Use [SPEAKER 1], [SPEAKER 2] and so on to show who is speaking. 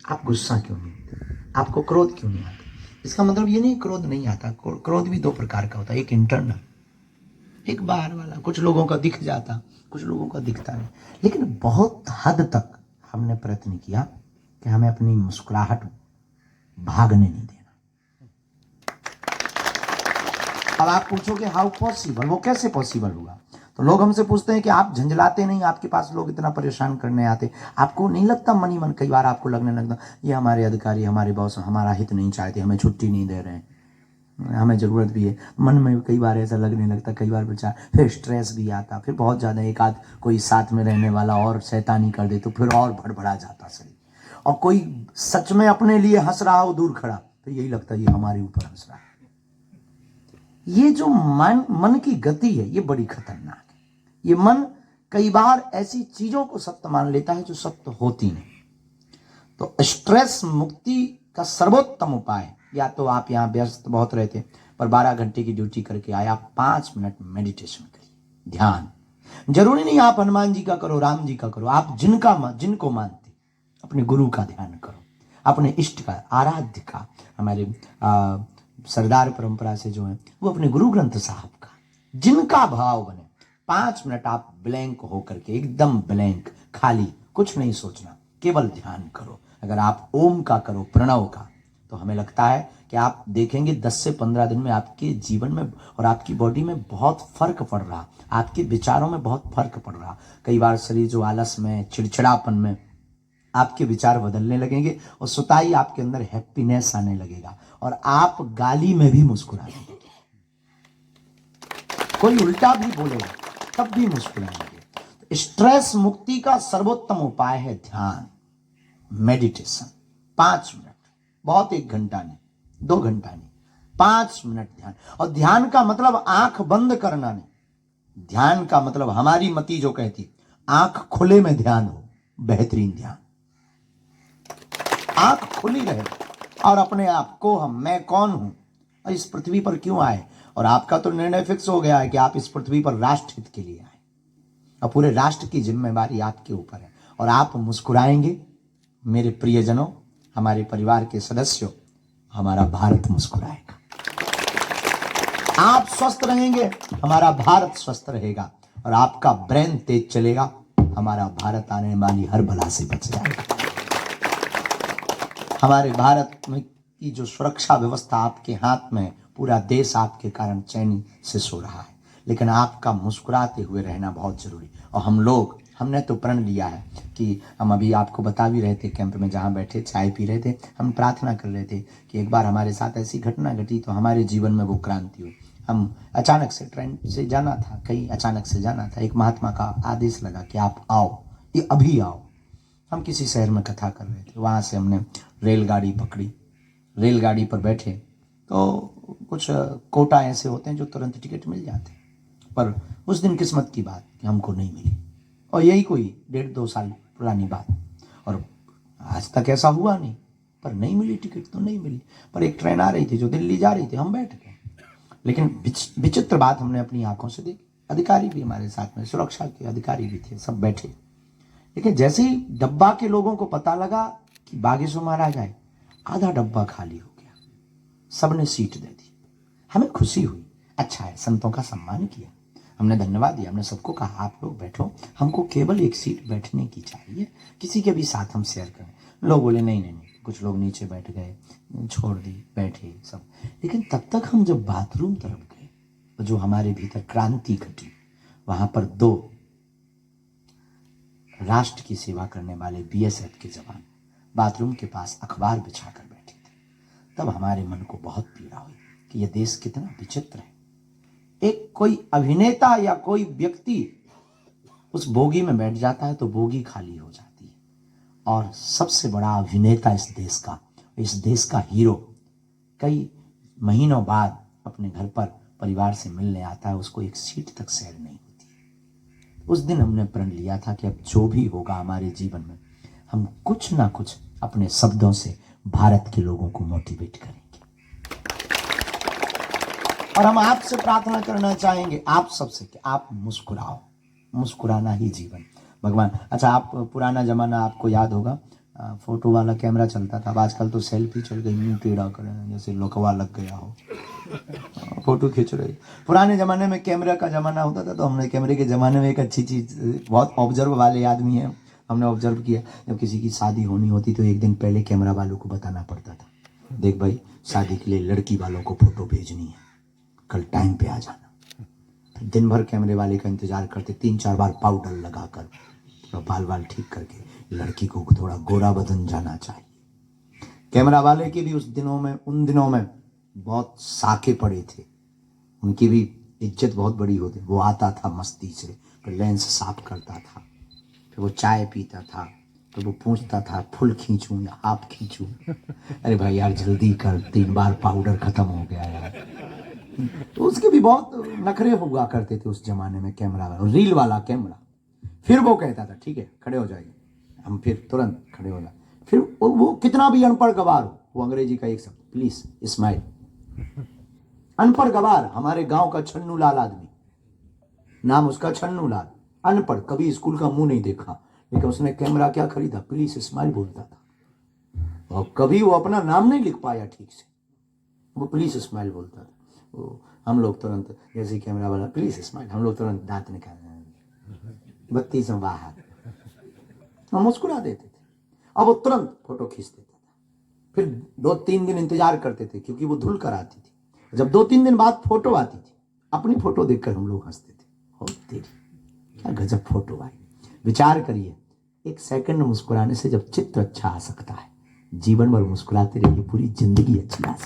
[SPEAKER 1] आप गुस्सा क्यों नहीं होते, आपको क्रोध क्यों नहीं आता? इसका मतलब ये नहीं क्रोध नहीं आता, क्रोध भी दो प्रकार का होता है, एक इंटरनल, एक बाहर वाला। कुछ लोगों का दिख जाता, कुछ लोगों का दिखता नहीं। लेकिन बहुत हद तक हमने प्रयत्न किया कि हमें अपनी मुस्कुराहट भागने नहीं देना। अब आप पूछोगे हाउ पॉसिबल, वो कैसे पॉसिबल हुआ? तो लोग हमसे पूछते हैं कि आप झंझलाते नहीं, आपके पास लोग इतना परेशान करने आते, आपको नहीं लगता मन ही मन कई बार आपको लगने लगता ये हमारे अधिकारी, हमारे बॉस हमारा हित नहीं चाहते, हमें छुट्टी नहीं दे रहे हैं, हमें ज़रूरत भी है? मन में कई बार ऐसा लगने लगता, कई बार विचार, फिर स्ट्रेस भी आता, फिर बहुत ज़्यादा एक आध कोई साथ में रहने वाला और शैतानी कर दे तो फिर और भड़बड़ा जाता शरीर। और कोई सच में अपने लिए हंस रहा हो दूर खड़ा, तो यही लगता है ये हमारे ऊपर हंस रहा है। ये जो मन की गति है ये बड़ी खतरनाक है। ये मन कई बार ऐसी चीजों को सत्य मान लेता है जो सत्य होती नहीं। तो स्ट्रेस मुक्ति का सर्वोत्तम उपाय, या तो आप यहाँ व्यस्त बहुत रहते पर 12 घंटे की ड्यूटी करके आया, 5 मिनट मेडिटेशन करिए, ध्यान। जरूरी नहीं आप हनुमान जी का करो, राम जी का करो, आप जिनको मानते अपने गुरु का ध्यान करो, अपने इष्ट का, आराध्य का। हमारे सरदार परंपरा से जो है वो अपने गुरु ग्रंथ साहब का, जिनका भाव बने। 5 मिनट आप ब्लैंक होकर के, एकदम ब्लैंक, खाली, कुछ नहीं सोचना, केवल ध्यान करो। अगर आप ओम का करो, प्रणव का, तो हमें लगता है कि आप देखेंगे 10 से 15 दिन में आपके जीवन में और आपकी बॉडी में बहुत फर्क पड़ रहा, आपके विचारों में बहुत फर्क पड़ रहा। कई बार शरीर जो आलस में, चिड़चिड़ापन में, आपके विचार बदलने लगेंगे और सुताई आपके अंदर हैप्पीनेस आने लगेगा और आप गाली में भी मुस्कुराने लगेंगे। कोई उल्टा भी बोलेगा तब भी मुस्कुराएंगे। स्ट्रेस मुक्ति का सर्वोत्तम उपाय है ध्यान, मेडिटेशन। 5 मिनट, बहुत 1 घंटा नहीं, 2 घंटा नहीं, 5 मिनट ध्यान। और ध्यान का मतलब आंख बंद करना नहीं, ध्यान का मतलब हमारी मति जो कहती आंख खुले में ध्यान हो, बेहतरीन ध्यान। आंख खुली रहे और अपने आप को, हम, मैं कौन हूं और इस पृथ्वी पर क्यों आए। और आपका तो निर्णय फिक्स हो गया है कि आप इस पृथ्वी पर राष्ट्र हित के लिए आए और पूरे राष्ट्र की जिम्मेवारी आपके ऊपर है। और आप मुस्कुराएंगे, मेरे प्रियजनों, हमारे परिवार के सदस्यों, हमारा भारत मुस्कुराएगा। आप स्वस्थ रहेंगे, हमारा भारत स्वस्थ रहेगा। और आपका ब्रेन तेज चलेगा, हमारा भारत आने वाली हर बला से बच जाएगा। हमारे भारत में की जो सुरक्षा व्यवस्था आपके हाथ में, पूरा देश आपके कारण चैनी से सो रहा है। लेकिन आपका मुस्कुराते हुए रहना बहुत जरूरी। और हमने तो प्रण लिया है कि हम, अभी आपको बता भी रहे थे कैंप में जहाँ बैठे चाय पी रहे थे, हम प्रार्थना कर रहे थे कि एक बार हमारे साथ ऐसी घटना घटी तो हमारे जीवन में वो क्रांति हुई। हम अचानक से ट्रेन से जाना था, कहीं अचानक से जाना था, एक महात्मा का आदेश लगा कि आप आओ, ये अभी आओ। हम किसी शहर में कथा कर रहे थे, वहाँ से हमने रेलगाड़ी पकड़ी, रेलगाड़ी पर बैठे तो कुछ कोटा ऐसे होते हैं जो तुरंत टिकट मिल जाते हैं, पर उस दिन किस्मत की बात कि हमको नहीं मिली। और यही कोई 1.5-2 साल पुरानी बात, और आज तक ऐसा हुआ नहीं, पर नहीं मिली टिकट तो नहीं मिली। पर एक ट्रेन आ रही थी जो दिल्ली जा रही थी, हम बैठ गए। लेकिन विचित्र बात हमने अपनी आंखों से देखी, अधिकारी भी हमारे साथ में, सुरक्षा के अधिकारी भी थे, सब बैठे। लेकिन जैसे ही डब्बा के लोगों को पता लगा कि बागेश्वर महाराज आए, आधा डब्बा खाली हो गया, सबने सीट दे दी। हमें खुशी हुई, अच्छा है, संतों का सम्मान किया, हमने धन्यवाद दिया, हमने सबको कहा आप लोग बैठो, हमको केवल एक सीट बैठने की चाहिए, किसी के भी साथ हम शेयर करें। लोग बोले नहीं नहीं नहीं, कुछ लोग नीचे बैठ गए, छोड़ दी, बैठे सब। लेकिन तब तक हम जब बाथरूम तरफ गए तो जो हमारे भीतर क्रांति घटी, वहां पर 2 राष्ट्र की सेवा करने वाले बीएसएफ के जवान बाथरूम के पास अखबार बिछाकर बैठे थे। तब हमारे मन को बहुत पीड़ा हुई कि यह देश कितना विचित्र है। एक कोई अभिनेता या कोई व्यक्ति उस बोगी में बैठ जाता है तो बोगी खाली हो जाती है, और सबसे बड़ा अभिनेता इस देश का हीरो कई महीनों बाद अपने घर पर परिवार से मिलने आता है, उसको एक सीट तक शेयर नहीं होती है। उस दिन हमने प्रण लिया था कि अब जो भी होगा हमारे जीवन में, हम कुछ ना कुछ अपने शब्दों से भारत के लोगों को मोटिवेट करेंगे। और हम आपसे प्रार्थना करना चाहेंगे, आप सबसे, कि आप मुस्कुराओ, मुस्कुराना ही जीवन। भगवान, अच्छा, आप पुराना जमाना आपको याद होगा, फोटो वाला कैमरा चलता था। अब आजकल तो सेल्फी चल गई, मुंह टेढ़ा करें जैसे लोकवा लग गया हो, फोटो खींच रही। पुराने ज़माने में कैमरा का ज़माना होता था, तो हमने कैमरे के ज़माने में एक अच्छी चीज़, बहुत ऑब्जर्व वाले आदमी हैं, हमने ऑब्जर्व किया, जब किसी की शादी होनी होती तो एक दिन पहले कैमरा वालों को बताना पड़ता था, देख भाई शादी के लिए लड़की वालों को फ़ोटो भेजनी है, कल टाइम पे आ जाना। तो दिन भर कैमरे वाले का इंतज़ार करते, 3-4 बार पाउडर लगा कर, थोड़ा बाल बाल ठीक करके, लड़की को थोड़ा गोरा बदन जाना चाहिए। कैमरा वाले के भी उन दिनों में बहुत साके पड़े थे, उनकी भी इज्जत बहुत बड़ी होती। वो आता था मस्ती से, फिर लेंस साफ करता था, फिर वो चाय पीता था, तो वो पूछता था फुल खींचूं या हाफ खींचूं। अरे भाई यार जल्दी कर, 3 बार पाउडर खत्म हो गया यार। तो उसके भी बहुत नखरे हुआ करते थे उस जमाने में कैमरा वाला, रील वाला कैमरा। फिर वो कहता था ठीक है खड़े हो जाइए, हम फिर तुरंत खड़े हो जाए। फिर वो कितना भी अनपढ़ गवार हो, वो अंग्रेजी का एक शब्द, प्लीज स्माइल। अनपढ़ गवार, हमारे गांव का छन्नू लाल आदमी, नाम उसका छन्नू लाल, अनपढ़, कभी स्कूल का मुंह नहीं देखा, लेकिन उसने कैमरा क्या खरीदा, प्लीज स्माइल बोलता था। और कभी वो अपना नाम नहीं लिख पाया ठीक से, वो प्लीज स्माइल बोलता था। वो हम लोग तुरंत, जैसे कैमरा वाला प्लीज स्माइल, हम लोग तुरंत दांत निकाल, बत्ती से बाहर, हम मुस्कुरा देते थे। अब वो तुरंत फोटो खींच देता था। फिर 2-3 दिन इंतजार करते थे, क्योंकि वो धुल कर आती थी। जब 2-3 दिन बाद फोटो आती थी, अपनी फोटो देखकर हम लोग हंसते थे, हो तेरी क्या गजब फोटो आई। विचार करिए, 1 सेकंड मुस्कुराने से जब चित्र अच्छा आ सकता है, जीवन भर मुस्कुराते रहिए, पूरी जिंदगी अच्छी आ सकती है।